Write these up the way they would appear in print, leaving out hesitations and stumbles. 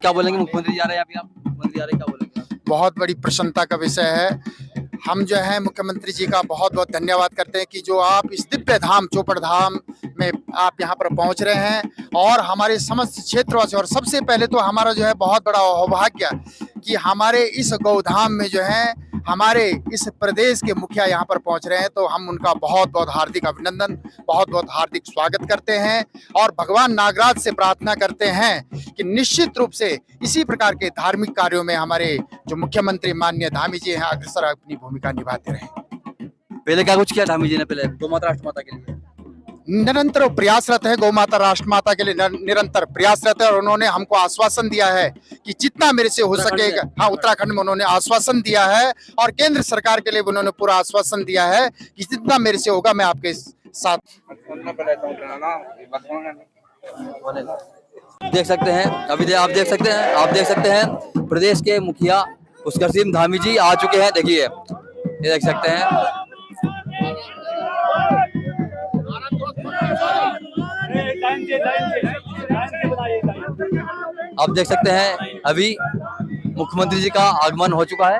क्या बोलेंगे? मुख्यमंत्री जा रहे हैं, अभी आप मुख्यमंत्री जा रहे हैं, क्या बोलेंगे आप? बहुत बड़ी प्रसन्नता का विषय है। हम जो है मुख्यमंत्री जी का बहुत बहुत धन्यवाद करते हैं कि जो आप इस दिव्य धाम चोपड़ धाम में आप यहाँ पर पहुँच रहे हैं और हमारे समस्त क्षेत्रवासी, और सबसे पहले तो हमारा जो है बहुत बड़ा सौभाग्य कि हमारे इस गौधाम में जो है हमारे इस प्रदेश के मुखिया यहाँ पर पहुँच रहे हैं, तो हम उनका बहुत बहुत हार्दिक अभिनंदन, बहुत बहुत हार्दिक स्वागत करते हैं और भगवान नागराज से प्रार्थना करते हैं कि निश्चित रूप से इसी प्रकार के धार्मिक कार्यों में हमारे जो मुख्यमंत्री माननीय धामी जी हैं अग्रसर अपनी भूमिका निभाते रहे। पहले क्या कुछ किया धामी जी ने? पहले गौ माता राष्ट्र माता के लिए निरंतर प्रयासरत है, गौ माता राष्ट्र माता के लिए निरंतर प्रयासरत है और उन्होंने हमको आश्वासन दिया है कि जितना मेरे से हो सकेगा, हाँ उत्तराखंड में उन्होंने आश्वासन दिया है और केंद्र सरकार के लिए उन्होंने पूरा आश्वासन दिया है कि जितना मेरे से होगा मैं आपके साथ। देख सकते हैं अभी आप देख सकते हैं प्रदेश के मुखिया पुष्कर सिंह धामी जी आ चुके हैं। देखिए ये देख सकते हैं, आप देख सकते हैं अभी मुख्यमंत्री जी का आगमन हो चुका है।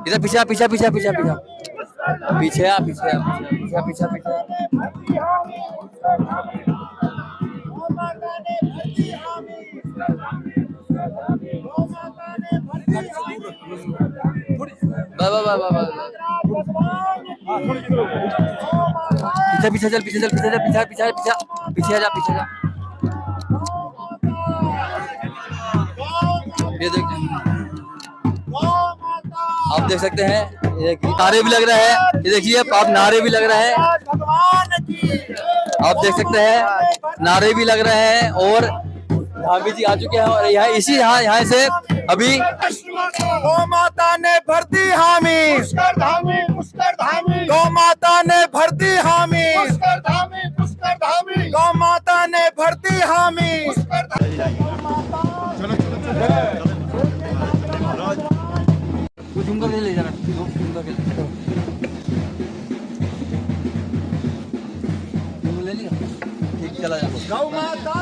इधर पीछे पीछे पीछे पीछे पीछे पीछे पीछे पीछे पीछे पीछे चल पीछे चल पीछे चल पीछे पीछे पीछे पीछे जा पीछे जा। ये आप देख सकते हैं नारे भी लग रहे हैं। ये देखिए आप नारे भी लग रहे हैं, आप देख सकते हैं नारे भी लग रहे हैं और धामी जी आ चुके हैं और यहाँ से अभी गौ माता ने भर दी हामी, गौ माता ने भर दी हामी, गौ माता ने भर दी हामी। झुमका ले जाना, ले लिया, ठीक चला जा। गौ माता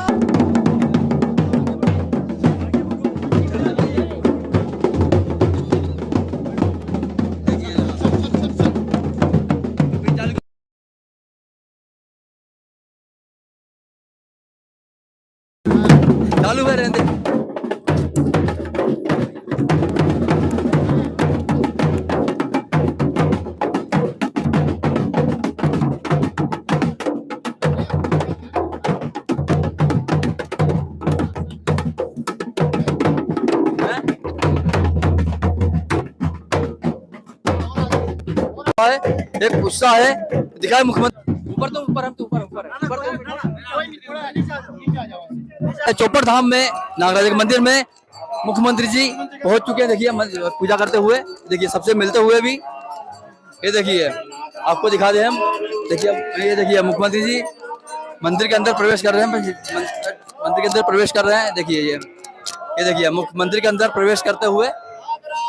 चालू है रहने। एक उत्साह है दिखाए मुख्यमंत्री ऊपर तो ऊपर हम तो ऊपर चौपड़ धाम में नागराज के मंदिर में मुख्यमंत्री जी पहुंच चुके हैं। देखिए पूजा करते हुए, देखिए सबसे मिलते हुए भी। ये देखिए आपको दिखा दे हम, देखिए ये देखिए मुख्यमंत्री जी मंदिर के अंदर प्रवेश कर रहे हैं, मंदिर के अंदर प्रवेश कर रहे हैं। देखिए ये देखिए मंदिर के अंदर प्रवेश करते हुए,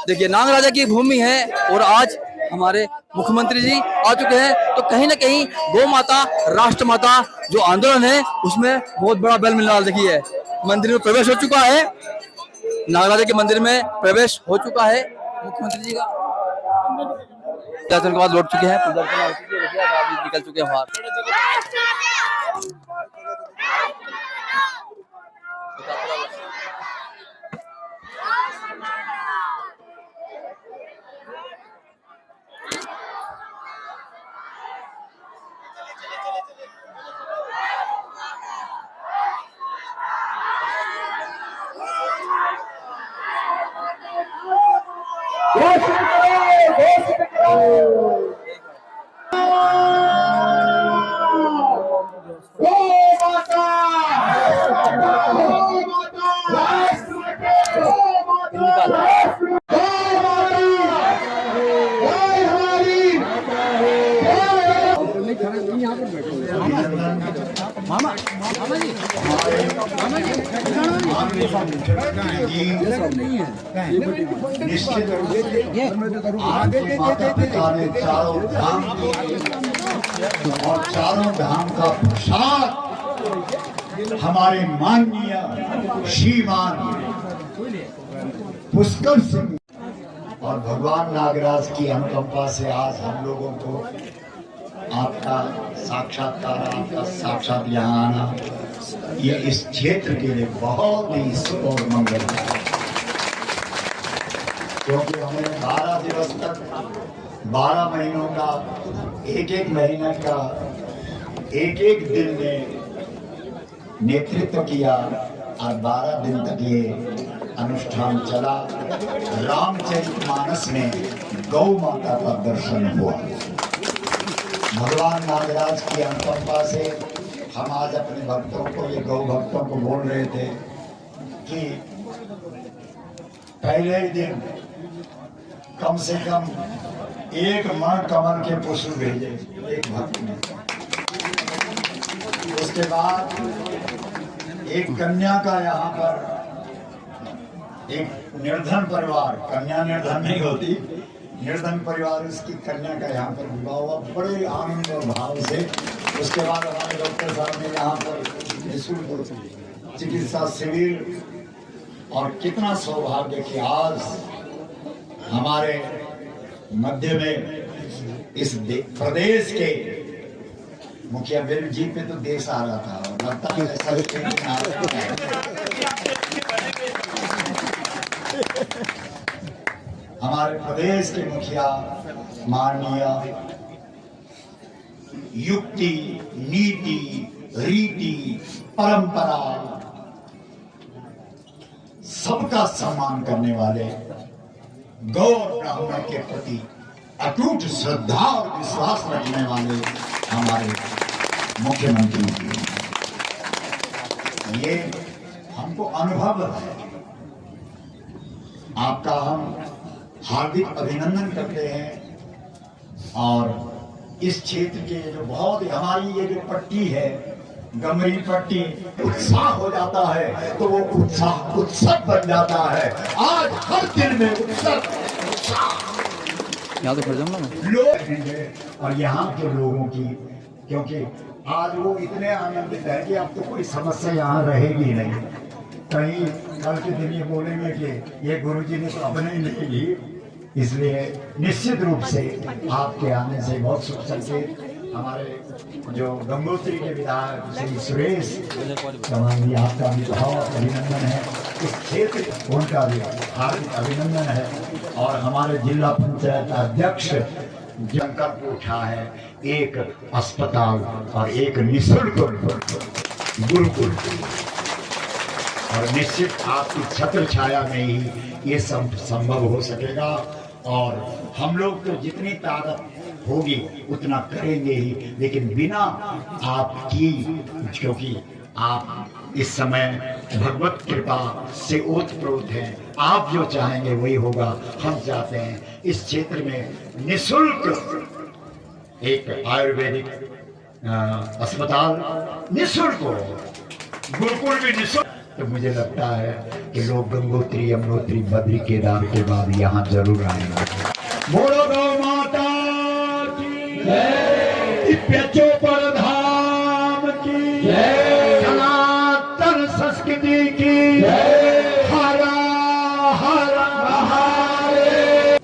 देखिए नागराजा की भूमि है और आज हमारे मुख्यमंत्री जी आ चुके हैं। तो कहीं ना कहीं गौ माता राष्ट्र माता जो आंदोलन है उसमें बहुत बड़ा बल मिलने वाला। देखिए मंदिर में प्रवेश हो चुका है, नागराजा के मंदिर में प्रवेश हो चुका है मुख्यमंत्री जी का। दर्शन के बाद लौट चुके हैं, प्रदर्शन हो चुके हैं, देखिए निकल चुके हैं बाहर। निश्चित और चारों धाम का प्रसाद हमारे माननीय श्रीमान पुष्कर सिंह और भगवान नागराज की अनुकंपा से आज हम लोगों को आपका साक्षात्कार, आपका साक्षात यहाँ आना, ये इस क्षेत्र के लिए बहुत ही शुभ और मंगल है। क्योंकि हमें 12 दिवस तक 12 महीनों का एक महीने का एक दिन में नेतृत्व किया और 12 दिन तक ये अनुष्ठान चला। रामचरितमानस में गौ माता का दर्शन हुआ। भगवान नागराज की अनुकंपा से हम आज अपने भक्तों को, ये गौ भक्तों को बोल रहे थे कि पहले ही दिन कम से कम 1 मन कमल के पुष्प भेजे एक भक्त ने। उसके बाद एक कन्या का यहाँ पर एक निर्धन परिवार, कन्या निर्धन नहीं होती, निर्धन परिवार, उसकी कन्या का यहाँ पर विवाह हुआ बड़े आनंद और भाव से। उसके बाद हमारे डॉक्टर साहब ने यहाँ पर निःशुल्क चिकित्सा शिविर, और कितना सौभाग्य कि आज हमारे मध्य में इस प्रदेश के मुखिया बिल जी पे तो देश आ रहा था, और लगता है हमारे प्रदेश के मुखिया माननीय युक्ति, नीति, रीति, परंपरा, सबका सम्मान करने वाले, गौ और ब्राह्मण के प्रति अटूट श्रद्धा और विश्वास रखने वाले हमारे मुख्यमंत्री जी, ये हमको अनुभव है। आपका हम हार्दिक अभिनंदन करते हैं। और इस क्षेत्र के जो बहुत हमारी ये जो पट्टी है, गमरी पट्टी, उत्साह हो जाता है तो वो उत्साह उत्सव बन जाता है। आज हर दिन में उत्सव यहाँ तो खड़ जाऊंगा मैं। लोग हैं और यहाँ के लोगों की, क्योंकि आज वो इतने आनंदित है कि अब तो कोई समस्या यहाँ रहेगी नहीं। कहीं कल के दिन ये बोलेंगे कि ये गुरुजी ने तो अपने ही नहीं ली, इसलिए निश्चित रूप से आपके आने से बहुत सुख संकेत। हमारे जो गंगोत्री के विधायक श्री सुरेश चौहान जी, आपका भी बहुत अभिनंदन है। इस क्षेत्र उनका भी हार्दिक अभिनंदन है। और हमारे जिला पंचायत अध्यक्ष संकल्प उठा है एक अस्पताल और एक निःशुल्क गुरुकुल, और निश्चित आपकी छत्र छाया में ही ये संभव हो सकेगा। और हम लोग तो जितनी ताकत होगी उतना करेंगे ही, लेकिन बिना आपकी, क्योंकि आप इस समय भगवत कृपा से ओतप्रोत हैं, आप जो चाहेंगे वही होगा। हम चाहते हैं इस क्षेत्र में निःशुल्क एक आयुर्वेदिक अस्पताल निःशुल्क हो, गुरुकुल भी निःशुल्क। तो मुझे लगता है कि लोग गंगोत्री, यमुनोत्री, बद्री, केदार के बाद यहाँ जरूर आएंगे। बोलो गौ माता की जय, दिव्य चोपड़ धाम की जय, सनातन संस्कृति की जय, हरा हरा महादेव।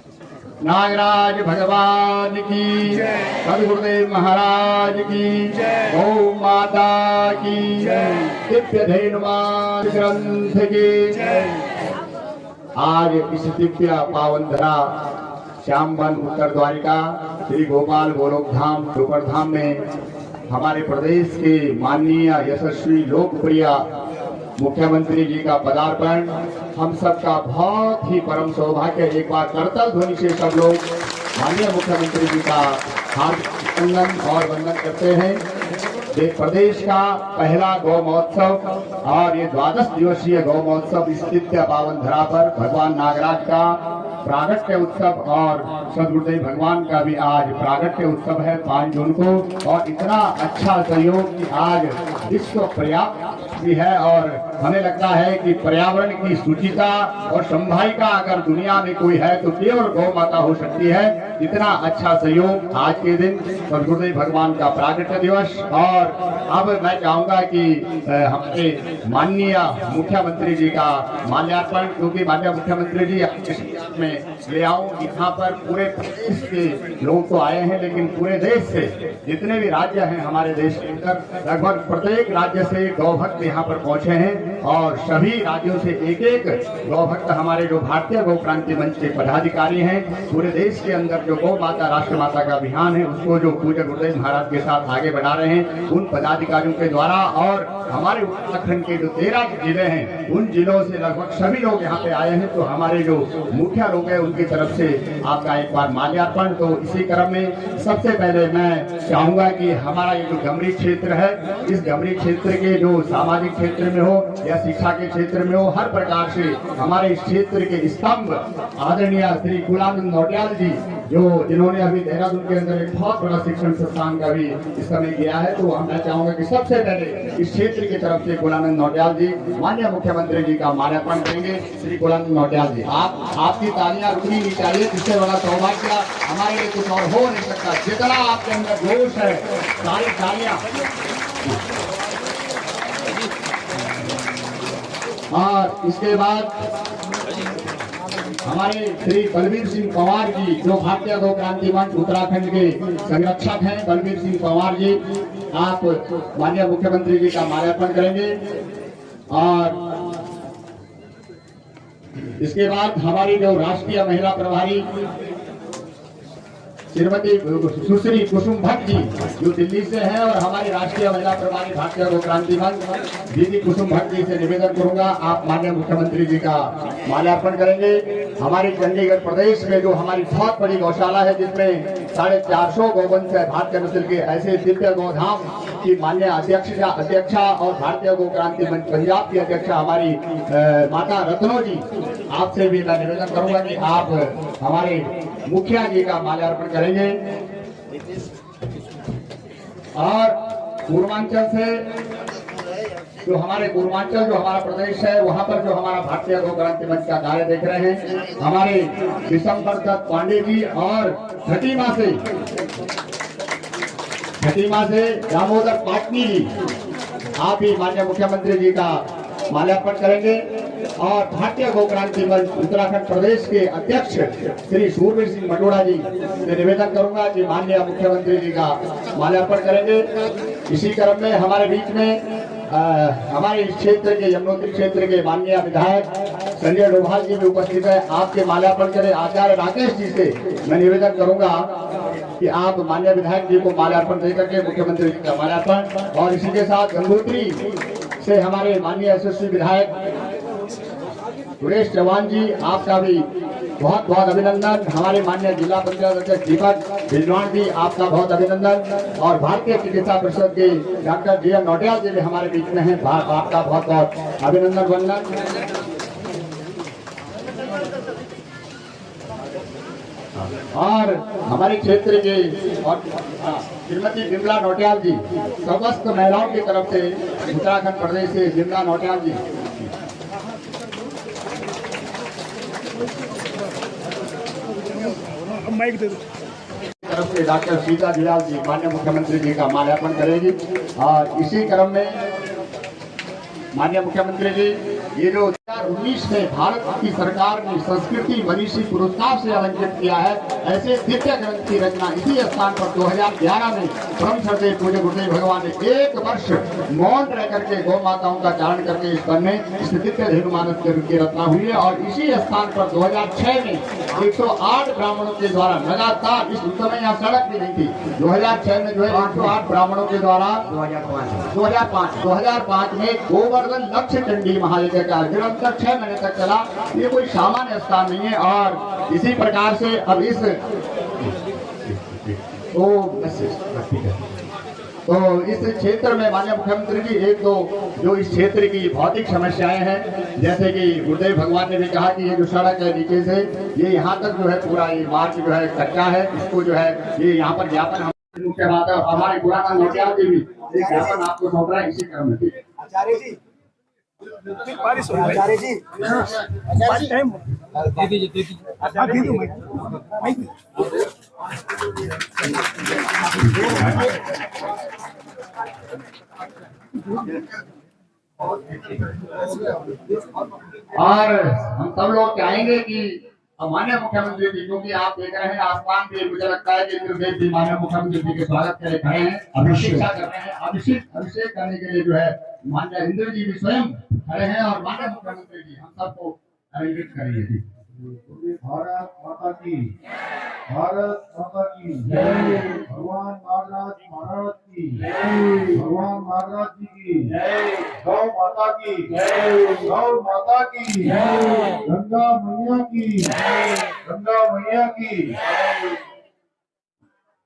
नागराज भगवान की जय, सद्गुरुदेव महाराज की जय, गौ माता की जय, दिव्य धैर्यवान ग्रंथ की जय। आज इस दिव्य पावन धरा श्यामवन उत्तर द्वारिका श्री गोपाल गोलोक धाम चोपड़ धाम में हमारे प्रदेश के माननीय यशस्वी लोकप्रिय मुख्यमंत्री जी का पदार्पण हम सबका बहुत ही परम सौभाग्य। एक बार करतल ध्वनि से सब लोग माननीय मुख्यमंत्री जी का हार्दिक अभिनंदन और वंदन करते हैं। प्रदेश का पहला गौ महोत्सव और ये 12 दिवसीय गौ महोत्सव इस दिव्य पावन धरा पर भगवान नागराज का प्रागट्य उत्सव और सद्गुरुदेव भगवान का भी आज प्रागट्य उत्सव है 5 जून को। और इतना अच्छा सहयोग कि आज विश्व पर्याप्त भी है और हमें लगता है कि पर्यावरण की शुचिता और संभाविका अगर दुनिया में कोई है तो केवल गौ माता हो सकती है। इतना अच्छा सहयोग आज के दिन गुरुदेव भगवान का प्रागट्य दिवस। और अब मैं चाहूंगा कि हमारे माननीय मुख्यमंत्री जी का माल्यार्पण, क्योंकि माननीय मुख्यमंत्री जी में ले आऊं यहाँ पर पूरे प्रदेश के लोग तो आए हैं, लेकिन पूरे देश से जितने भी राज्य हैं हमारे देश के अंदर, लगभग प्रत्येक राज्य से गौ भक्त यहाँ पर पहुंचे हैं और सभी राज्यों से एक एक गौ भक्त हमारे जो भारतीय गौ क्रांति मंच के पदाधिकारी हैं पूरे देश के अंदर जो गौ माता राष्ट्र माता का अभियान है उसको जो पूज्य गुरुदेव महाराज के साथ आगे बढ़ा रहे हैं, उन पदाधिकारियों के द्वारा और हमारे उत्तराखंड के जो 13 जिले हैं उन जिलों से लगभग सभी लोग यहाँ पे आए हैं। तो हमारे जो मुखिया लोग हैं उनकी तरफ से आपका एक बार माल्यार्पण। तो इसी क्रम में सबसे पहले मैं चाहूंगा कि हमारा ये जो गमरी क्षेत्र है, इस गमरी क्षेत्र के जो सामाजिक क्षेत्र में हो या शिक्षा के क्षेत्र में हो, हर प्रकार से हमारे इस क्षेत्र के स्तंभ आदरणीय श्री गुलानंद नौटियाल जी जिन्होंने अभी देहरादून के अंदर एक बहुत बड़ा शिक्षण संस्थान का भी इस समय किया है। तो मैं चाहूंगा कि सबसे पहले इस क्षेत्र की तरफ से गुलानंद नौटियाल जी माननीय मुख्यमंत्री जी का माल्यार्पण करेंगे। श्री गुलानंद नौटियाल जी, आपकी तालियां रुकनी नहीं चाहिए, इससे बड़ा सौभाग्य हमारे लिए कुछ और हो नहीं सकता। जितना आपके अंदर जोश है सारी तालियां। और इसके बाद हमारे श्री बलबीर सिंह पंवार जी जो भारतीय गौ क्रांति मंच उत्तराखंड के संरक्षक हैं, बलबीर सिंह पंवार जी, आप माननीय मुख्यमंत्री जी का माल्यार्पण करेंगे। और इसके बाद हमारी जो राष्ट्रीय महिला प्रभारी श्रीमती सुश्री कुसुम भट्ट जी जो दिल्ली से हैं और हमारी राष्ट्रीय महिला प्रभारी भारतीय गौ क्रांति मंच दीदी कुसुम भट्ट जी से निवेदन करूंगा आप माननीय मुख्यमंत्री जी का माल्यार्पण करेंगे। हमारी चंडीगढ़ प्रदेश में जो हमारी बहुत बड़ी गौशाला है जिसमें 450 गौवंश है भारतीय नस्ल के, ऐसे दिव्य गौधाम की माननीय अध्यक्षा और भारतीय गौ क्रांति मंच पंजाब की अध्यक्षा हमारी माता रत्नो जी, आपसे भी मैं निवेदन करूंगा कि आप हमारे मुखिया जी का माल्यार्पण करेंगे। और पूर्वांचल से जो हमारे पूर्वांचल जो हमारा प्रदेश है वहां पर जो हमारा भारतीय गौ क्रांति मंच का कार्य देख रहे हैं हमारे दिसंबर दत्त पांडे जी, और खटीमा से दामोदर पाटनी जी, आप भी माननीय मुख्यमंत्री जी का माल्यार्पण करेंगे। और भारतीय गौ क्रांति मंच उत्तराखंड प्रदेश के अध्यक्ष श्री सूरवीर सिंह मटोड़ा जी से निवेदन करूंगा कि माननीय मुख्यमंत्री जी का माल्यार्पण करेंगे। इसी क्रम में हमारे बीच में हमारे इस क्षेत्र के यमुनोत्री क्षेत्र के माननीय विधायक संजय डोभाल जी भी उपस्थित है, आपके माल्यार्पण करें। आचार्य राकेश जी से मैं निवेदन करूंगा कि आप माननीय विधायक जी को माल्यार्पण देकर के मुख्यमंत्री जी का माल्यार्पण। और इसी के साथ गंगोत्री से हमारे माननीय यशस्वी विधायक सुरेश चौहान जी, आपका भी बहुत बहुत अभिनंदन। हमारे माननीय जिला पंचायत अध्यक्ष दीपक बिजवान जी, आपका बहुत अभिनंदन। और भारतीय चिकित्सा परिषद के डॉक्टर जी नौटियाल जी भी हमारे बीच में हैं, आपका बहुत बहुत अभिनंदन वंदन। और हमारे क्षेत्र के और श्रीमती बिमला नौटियाल जी, समस्त महिलाओं की तरफ से उत्तराखंड प्रदेश से बिमला नौटियाल जी, तरफ से डॉक्टर सीता दयाल जी माननीय मुख्यमंत्री जी का माल्यार्पण करेगी। और इसी क्रम में माननीय मुख्यमंत्री जी, ये जो 2019 में भारत की सरकार ने संस्कृति मनीषी पुरस्कार से अलंकृत किया है, ऐसे दिव्य ग्रंथ की रचना इसी स्थान पर 2011 में परम श्रद्धेय पूज्य गुरुदेव भगवान ने 1 वर्ष मौन रह करके गौ माताओं का चारण करके इस वन में इस दिव्य धेनुमानस की रचना हुई है। और इसी स्थान पर 2006 में 108 ब्राह्मणों के द्वारा लगातार, इस समय यहाँ सड़क भी नहीं थी, 2006 में जो है 108 ब्राह्मणों के द्वारा 2005 में गोवर्धन लक्ष्य चंडी महायज्ञ का निरंतर 6 महीने तक चला। ये कोई सामान्य स्थान नहीं है। और इसी प्रकार से अब इस इस क्षेत्र में माननीय मुख्यमंत्री जी, एक तो जो इस क्षेत्र की भौतिक समस्याएं हैं, जैसे कि गुरुदेव भगवान ने भी कहा कि ये जो सड़क है नीचे से ये यहाँ तक जो है पूरा ये मार्ग जो है कच्चा है, इसको जो है ये यहाँ पर ज्ञापन मुख्य बात है। हमारे गुलानंद नौटियाल जी भी एक ज्ञापन आपको सौंप रहा है इसी क्रम में। बारिश हो रही है। जी टाइम दे दीजिए और हम सब लोग चाहेंगे कि माननीय मुख्यमंत्री जी, क्योंकि आप देख रहे हैं आसमान पे, मुझे लगता है कि इंद्रदेव जी माननीय मुख्यमंत्री जी के स्वागत के लिए खड़े हैं, अभिषेक कर रहे हैं। अभिषेक करने के लिए जो है माननीय इंद्र जी भी स्वयं खड़े हैं और माननीय मुख्यमंत्री जी हम सबको अभिषेक करेंगे जी। भारत माता की, भारत माता की जय, भगवान नागराज महाराज की जय, भगवान नागराज जी की जय, गौ माता की जय, गौ माता की जय, गंगा मैया की जय, गंगा मैया की जय।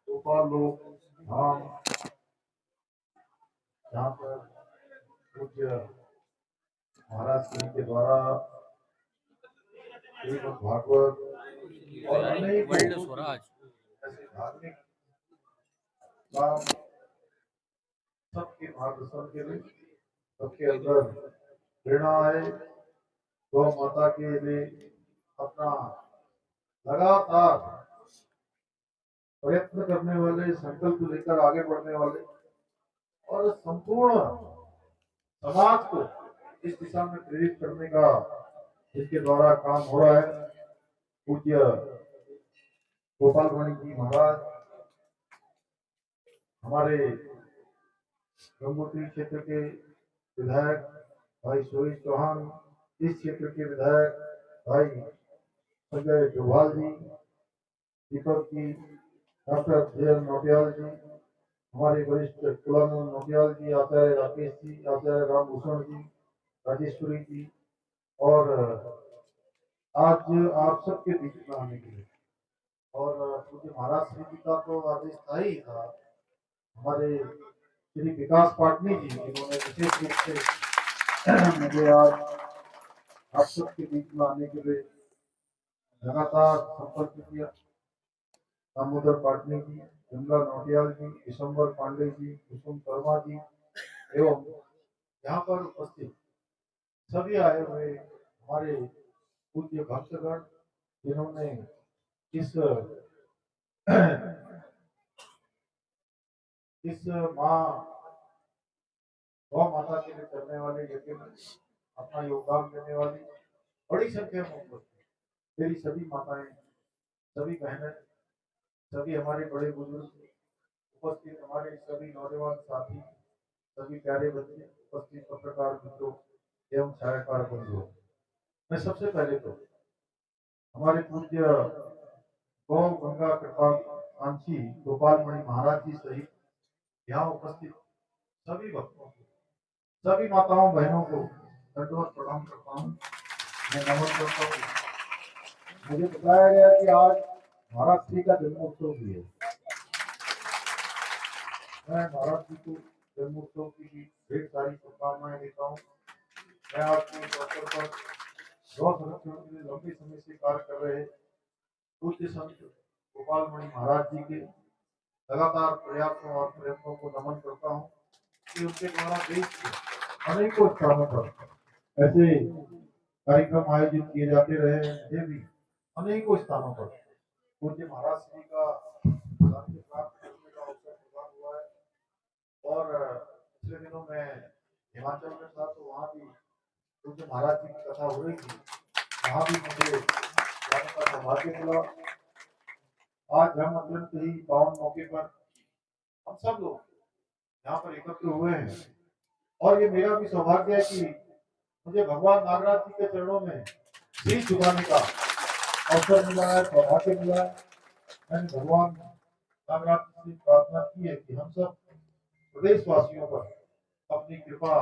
गोपाल लोग धाम जहाँ पर पूज्य महाराज श्री के द्वारा श्रीमद् भागवत और अनेक स्वराज ऐसे धार्मिक काम सबके मार्गदर्शन के लिए, सबके अंदर प्रेरणा आए, गौ माता के लिए अपना लगातार प्रयत्न करने वाले, संकल्प लेकर आगे बढ़ने वाले और संपूर्ण समाज को इस दिशा में प्रेरित करने का जिसके द्वारा काम हो रहा है, पूज्य गोपाल मणि जी महाराज हमारे गंगोत्री क्षेत्र के विधायक भाई सुरेश चौहान, इस क्षेत्र के विधायक भाई संजय डोभाल जी, दीपक जी, डॉक्टर जे नोटियाल जी, हमारे वरिष्ठ कुलाम नोटियाल जी, आचार्य राकेश जी, आचार्य रामभूषण जी, राजेश्वरी जी, और आज आप सबके बीच में आने के लिए और मुझे महाराज श्री जी का तो आदेश था ही था, हमारे श्री विकास पाटनी जी जिन्होंने विशेष रूप से मुझे आज आप सबके बीच में आने के लिए लगातार संपर्क किया। दामोदर पाटनी जी, गंगा नोटियाल जी, दिसंबर पांडे जी, कुसुम शर्मा जी एवं यहाँ पर उपस्थित सभी आए हुए हमारे पूज्य भक्तगण जिन्होंने इस माँ गौ माता के लिए करने वाले यज्ञ में अपना योगदान देने वाली बड़ी संख्या में उपस्थित मेरी सभी माताएं, सभी बहनें, सभी हमारे बड़े बुजुर्ग उपस्थित, हमारे सभी नौजवान साथी, सभी प्यारे बच्चे उपस्थित, पत्रकार मित्रों एवं छायाकार बंधुओं, मैं सबसे पहले तो हमारे पूज्य गौ गंगा कृपाल कांची गोपाल मणि महाराज जी सहित यहाँ उपस्थित सभी भक्तों को, सभी माताओं बहनों को दंडवत प्रणाम करता हूँ, मैं नमन करता हूँ। मुझे बताया गया कि आज महाराज श्री का जन्मोत्सव भी है। मैं महाराज जी को जन्मोत्सव की ढेर सारी शुभकामनाएं देता हूँ। मैं आपको इस अवसर पर गौ संरक्षण के लिए लंबे समय से कार्य कर रहे पूज्य संत गोपाल मणि महाराज जी के लगातार प्रयासों और प्रयत्नों को नमन करता हूँ कि उनके द्वारा देश के अनेकों स्थानों पर ऐसे कार्यक्रम आयोजित किए जाते रहे। मुझे भी अनेकों स्थानों पर पूज्य महाराज श्री का सानिध्य प्राप्त करने का अवसर प्रदान हुआ है और पिछले दिनों में हिमाचल में था तो वहाँ भी पूज्य महाराज जी की कथा हो रही थी, वहाँ भी मुझे जाने का सौभाग्य मिला। आज हम अत्यंत ही पावन मौके पर हम सब लोग यहाँ पर एकत्र हुए हैं और ये मेरा भी सौभाग्य है कि मुझे भगवान नागराज जी के चरणों में शीश झुकाने का अवसर मिला है, सौभाग्य मिला है। मैंने भगवान नागराज जी से प्रार्थना की है कि हम सब प्रदेशवासियों पर अपनी कृपा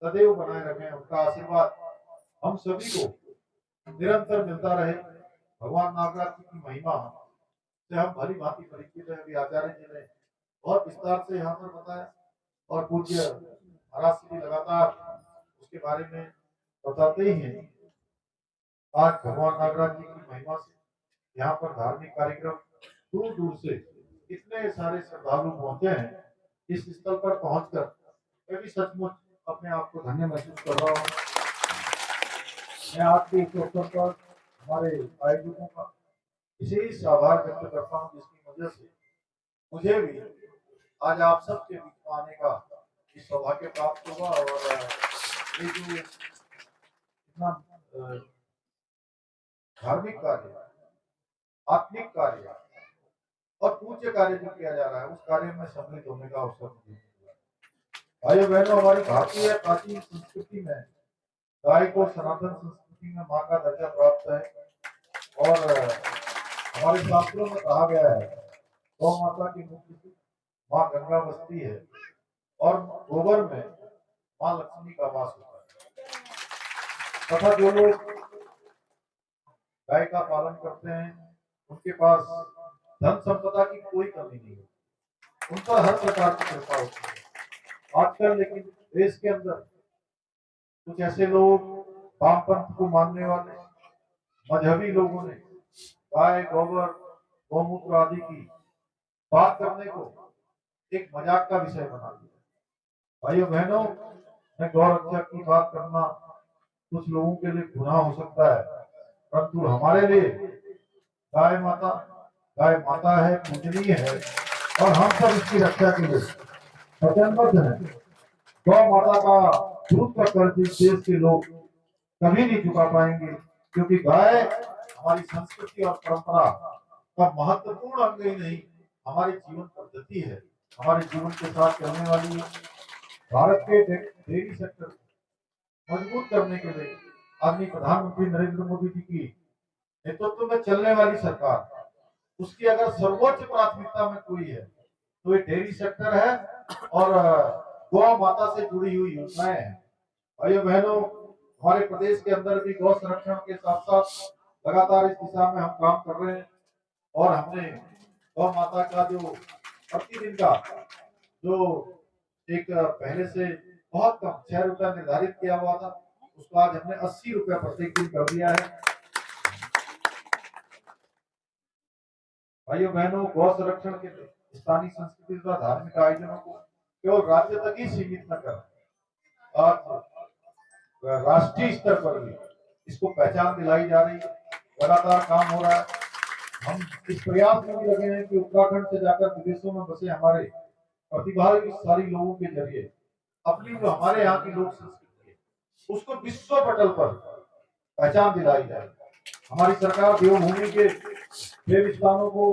सदैव बनाए रखें, उनका आशीर्वाद हम सभी को निरंतर मिलता रहे। भगवान नागराज जी की महिमा से हम भली भांति परिचित है, अभी आचार्य जी ने बहुत विस्तार से यहाँ पर बताया और पूज्य महाराज श्री लगातार उसके बारे में बताते ही हैं। आज भगवान नागराज जी की महिमा से यहाँ पर धार्मिक कार्यक्रम दूर दूर से इतने सारे श्रद्धालु पहुंचे हैं। इस स्थल पर पहुंचकर मैं भी सचमुच अपने आप को धन्य महसूस कर रहा हूँ। मैं आज के इस अवसर पर हमारे आयोजकों का विशेष आभार व्यक्त करता हूँ, जिसकी वजह से मुझे भी आज आप सबके बीच में आने का इस सौभाग्य प्राप्त हुआ। और ये जो इतना धार्मिक कार्य, आत्मिक कार्य और पूज्य कार्य जो किया जा रहा है, उस कार्य में सम्मिलित होने का अवसर मुझे मिला। भाइयों बहनों, हमारी भारतीय प्राचीन संस्कृति में गाय को सनातन संस्कृति में माँ का दर्जा प्राप्त है और हमारे शास्त्रों में कहा गया है गौ माता की मुख्य माँ गंगा बसती है और गोबर में माँ लक्ष्मी का वास होता है। तथा जो लोग गाय का पालन करते हैं उनके पास धन संपदा की कोई कमी नहीं है, उन पर हर प्रकार की कृपा होती है। आजकल लेकिन देश के अंदर कुछ ऐसे लोग, वामपंथ को मानने वाले मजहबी लोगों ने गाय, गोबर, गौमूत्र आदि की बात करने को एक मजाक का विषय बना दिया। भाइयों बहनों, मैं गौ रक्षा की बात करना कुछ लोगों के लिए गुनाह हो सकता है, परंतु हमारे लिए गाय माता है, पूजनीय है और हम सब इसकी रक्षा के लिए वचनबद्ध हैं। गौ माता का दूध का कर्ज इस देश के लोग कभी नहीं चुका पाएंगे, क्योंकि गाय हमारी संस्कृति और परंपरा का महत्वपूर्ण अंग ही नहीं, हमारी जीवन पद्धति है, हमारे जीवन के साथ चलने वाली है। भारत के डेयरी सेक्टर मजबूत करने के लिए आदरणीय प्रधानमंत्री नरेंद्र मोदी जी की नेतृत्व में चलने वाली सरकार, उसकी अगर सर्वोच्च प्राथमिकता में कोई है तो ये डेयरी सेक्टर है और गौ माता से जुड़ी हुई योजनाएं हैं। भाइयों बहनों, हमारे प्रदेश के अंदर भी गौ संरक्षण के साथ साथ लगातार इस दिशा में हम काम कर रहे हैं और हमने गौ माता का जो प्रतिदिन का जो एक पहले से बहुत कम 6 रुपया निर्धारित किया हुआ था, उसको आज हमने 80 रुपया प्रत्येक दिन कर दिया है। भाइयों बहनों, गौ संरक्षण के स्थानीय संस्कृति तथा धार्मिक आयोजनों को केवल राज्य तक ही सीमित न कर, आज राष्ट्रीय स्तर पर भी इसको पहचान दिलाई जा रही है, लगातार काम हो रहा है। हम इस प्रयास में भी लगे हैं कि उत्तराखंड से जाकर विदेशों में बसे हमारे प्रतिभाशाली लोगों के जरिए अपनी जो हमारे यहाँ की लोक संस्कृति है उसको विश्व पटल पर पहचान दिलाई जाए। हमारी सरकार देवभूमि के देव स्थानों को,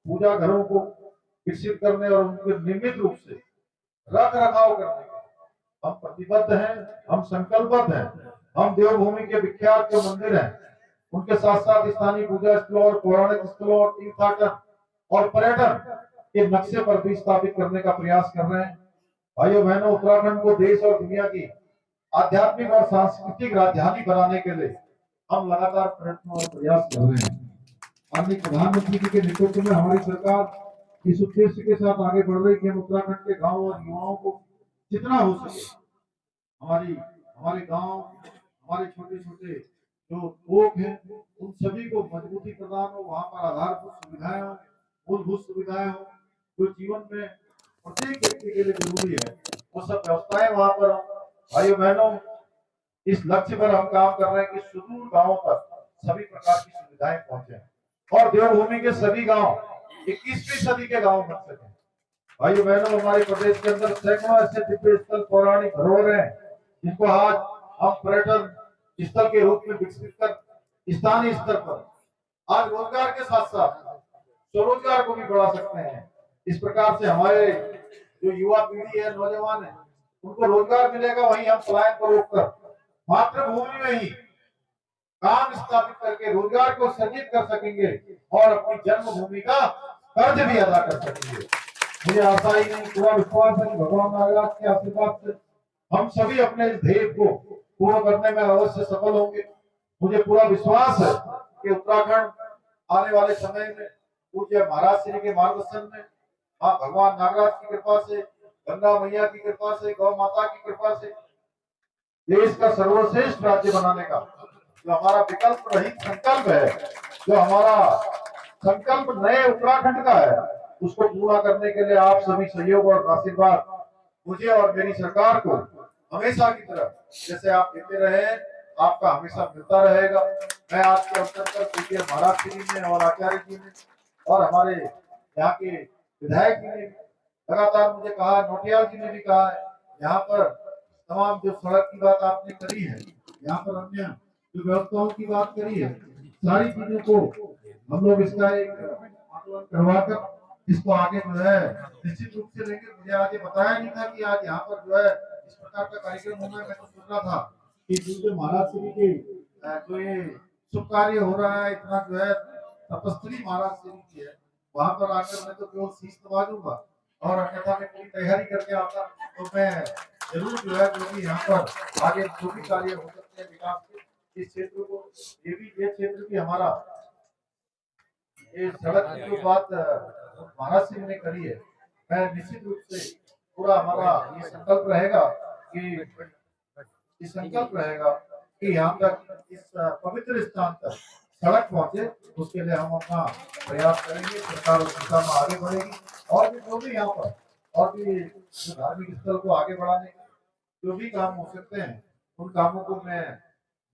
पूजा घरों को विकसित करने और उनके नियमित रूप से रख रखाव करने के हम प्रतिबद्ध हैं, हम संकल्पबद्ध हैं। हम देवभूमि के विख्यात जो मंदिर हैं उनके साथ साथ स्थानीय पूजा स्थलों और पौराणिक स्थलों और तीर्थाटन और पर्यटन के नक्शे पर भी स्थापित करने का प्रयास कर रहे हैं। भाइयों बहनों, उत्तराखंड को देश और दुनिया की आध्यात्मिक और सांस्कृतिक राजधानी बनाने के लिए हम लगातार प्रयत्न और प्रयास कर रहे हैं। माननीय प्रधानमंत्री जी के नेतृत्व में हमारी सरकार इस उद्देश्य के साथ आगे बढ़ रही कि हम उत्तराखंड के गाँव और युवाओं को जितना हो सके हमारे गांव, हमारे छोटे छोटे जो लोग हैं उन सभी को मजबूती प्रदान हो, वहां पर आधारभूत सुविधाएं हो, मूलभूत सुविधाएं हो, जो जीवन में प्रत्येक व्यक्ति के लिए जरूरी है, वो सब व्यवस्थाएं वहां पर हो। भाइयों बहनों, इस लक्ष्य पर हम काम कर रहे हैं कि सुदूर गांवों तक सभी प्रकार की सुविधाएं पहुंचे और देवभूमि के सभी गांव 21वीं सदी के गांव बन सके। भाइयों बहनों, हमारे प्रदेश के अंदर सैकड़ों ऐसे दिव्य स्थल, पौराणिक धरोहर हैं जिनको आज हम पर्यटन स्थल के रूप में विकसित कर स्थानीय स्तर पर आज रोजगार के साथ साथ स्वरोजगार को भी बढ़ा सकते हैं। इस प्रकार से हमारे जो युवा पीढ़ी है, नौजवान है, उनको रोजगार मिलेगा। वहीं हम पलायन को रोककर मातृभूमि में ही काम स्थापित करके रोजगार को सृजित कर सकेंगे और अपनी जन्मभूमि का कर्ज भी अदा कर सकेंगे। मुझे आशा ही नहीं, पूरा विश्वास है कि भगवान नागराज के आशीर्वाद से हम सभी अपने इस ध्येय को पूर्ण करने में अवश्य सफल होंगे। मुझे पूरा विश्वास है कि उत्तराखंड आने वाले समय में पूज्य महाराज श्री के मार्गदर्शन में, मां भगवान नागराज की कृपा से, गंगा मैया की कृपा से, गौ माता की कृपा से देश का सर्वश्रेष्ठ राज्य बनाने का जो हमारा विकल्प रहित संकल्प है, जो हमारा संकल्प नए उत्तराखंड का है, उसको पूरा करने के लिए आप सभी सहयोग और आशीर्वाद मुझे और मेरी सरकार को हमेशा की तरह जैसे आप देते रहे, आपका हमेशा मिलता रहेगा। मैं आज के अवसर पर पूज्य महाराज श्री ने और आचार्य जी ने और हमारे यहाँ के विधायक जी ने लगातार मुझे कहा, नोटियाल जी ने भी कहा है, यहाँ पर तमाम जो सड़क की बात आपने करी है, यहाँ पर अन्य जो व्यवस्थाओं की बात करी है, सारी चीजों को हम लोग इसका एक आकलन करवाकर इसको आगे जो है निश्चित रूप से लेंगे। मुझे आज ये बताया नहीं था कि आज यहाँ पर जो है इस प्रकार का कार्यक्रम होना है। मैं तो सोच रहा था कि जो महाराज श्री के जो ये शुभ कार्य हो रहा है, इतना जो है तपस्वी महाराज श्री की है, वहां पर आकर मैं तो केवल शीश नवा दूंगा और अन्यथा मैं पूरी तैयारी करके आता। तो मैं जरूर जो है जो भी यहाँ पर आगे जो भी कार्य हो सकते हैं विकास के इस क्षेत्र को, ये क्षेत्र भी हमारा ये सड़क की जो बात महाराज सिंह ने करी है, मैं निश्चित रूप से पूरा हमारा ये संकल्प रहेगा कि यहाँ तक इस पवित्र स्थान तक सड़क पहुंचे, उसके लिए हम अपना प्रयास करेंगे। सरकार उस दिशा में आगे बढ़ेगी और भी जो भी यहाँ पर और भी धार्मिक स्थल को आगे बढ़ाने के जो भी काम हो सकते हैं, उन कामों को मैं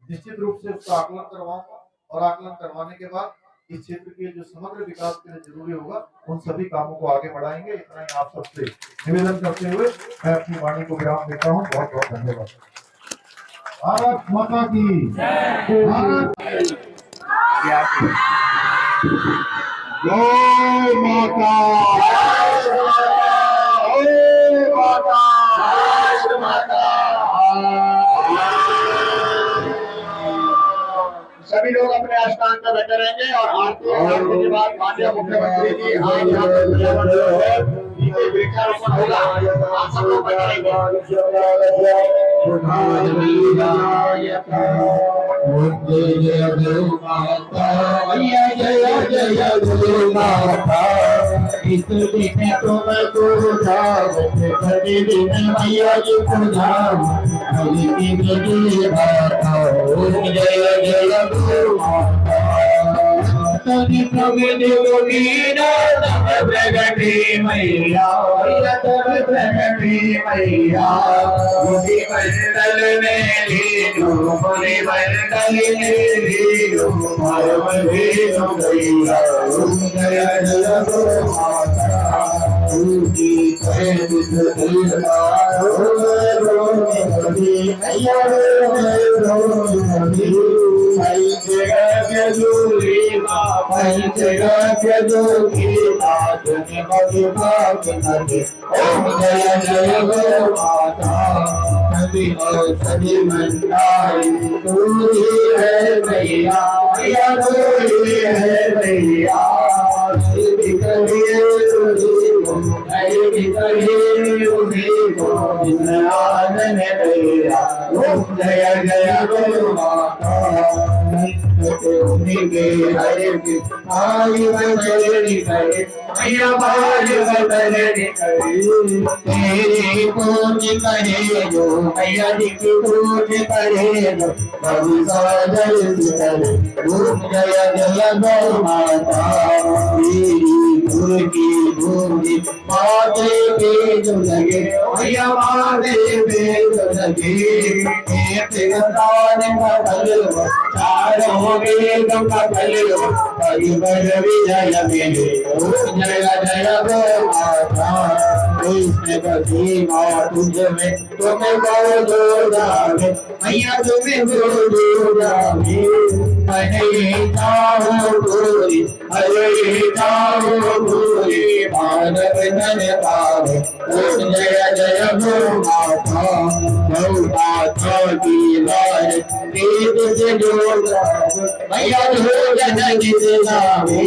निश्चित रूप से उसका आकलन करवाऊंगा और आकलन करवाने के बाद इस क्षेत्र के जो समग्र विकास के लिए जरूरी होगा उन सभी कामों को आगे बढ़ाएंगे। इतना ही आप सबसे निवेदन करते हुए मैं अपनी वाणी को विराम देता हूँ। बहुत बहुत धन्यवाद। भारत माता की गौ माता, सभी लोग अपने स्थान पर बैठे रहेंगे और आरती के बाद माननीय मुख्यमंत्री जी आज यहाँ पर वृक्षारोपण होगा। आप सब लोग बैठे रहेंगे। इस दिन तुम मैया जी प्रगति मैया प्रगति मैया मंडल में लीनो बड़े मंडल में लीनो भैया जय जय गो माता ओम जय जय गो माता सभी मंडाई तू ही है भैया भैया तू ही है भैया जय जय गो माता आई बदलनी करे मैया बाज बदलनी करे तेरी पूज करे जो मैया जी की पूज करे जो कभी सादर करे जय जय गो माता तेरी की भूमि माते पे जो लगे मैया माते पे जो लगे चारों वेद का फलो परिवर विजय मिले जय जय गो माता कृष्ण भक्ति माँ तुझ में तुम्हें बोलो जावे मैया तुम्हें बोलो जावे हरे चाहो गोरी हरे चाहो गोरी मानव जन पावे जय जय गो माता गौ माता की लाल देव से जोड़ा मैया भोजन गिरावे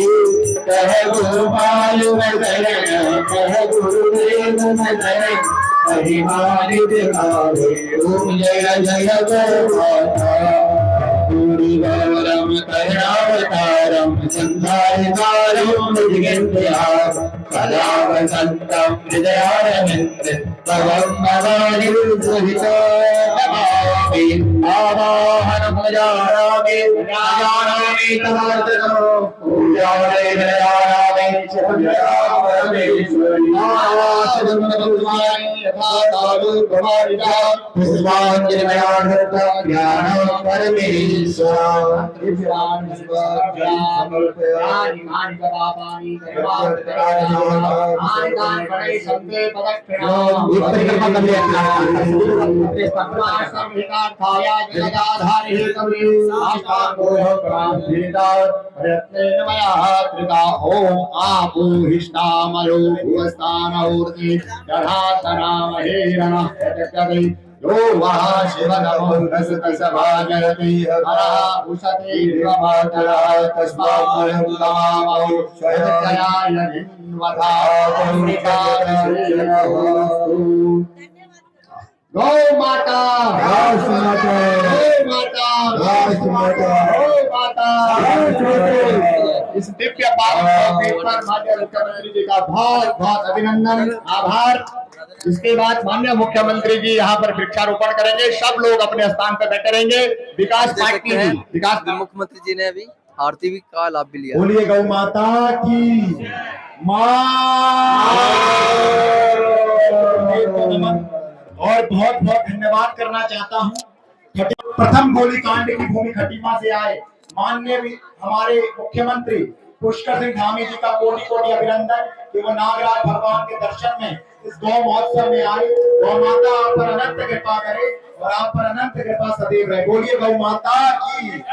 कह गोपाल मदन कह गुरुदेव मदन हरिमानि दिखावे ओम जय जय गो माता गौरम करुणावतारम संधारकारम निजगंध्याम कला वसंतम हृदयारविंद भवम भवानी आवाहन पूजारामे राजारामे तमार्दनो यो वः शिवनमोऽस्तसभाजयति उशते विवमातरः तस्मात् नमामो स्वयं निन्वधा गौ माता गौ माता गौ माता इस दिव्य पावन पर माननीय मुख्यमंत्री जी का बहुत बहुत अभिनंदन आभार। इसके बाद माननीय मुख्यमंत्री जी यहाँ पर वृक्षारोपण करेंगे। सब लोग अपने स्थान पर बैठे रहेंगे। विकास पार्टी विकास मुख्यमंत्री जी ने अभी आरती भी का लाभ भी लिया। बोलिए गौ माता की और बहुत बहुत धन्यवाद करना चाहता हूँ। प्रथम गोलीकांड की भूमि खटीमा से आए माननीय हमारे मुख्यमंत्री पुष्कर सिंह धामी जी का कोटि कोटि अभिनंदन कि वो नागराज भगवान के दर्शन में इस गौ महोत्सव में आए। गौ माता आप पर अनंत कृपा करे और आप पर अनंत कृपा सदैव रहे। बोलिए गौ माता की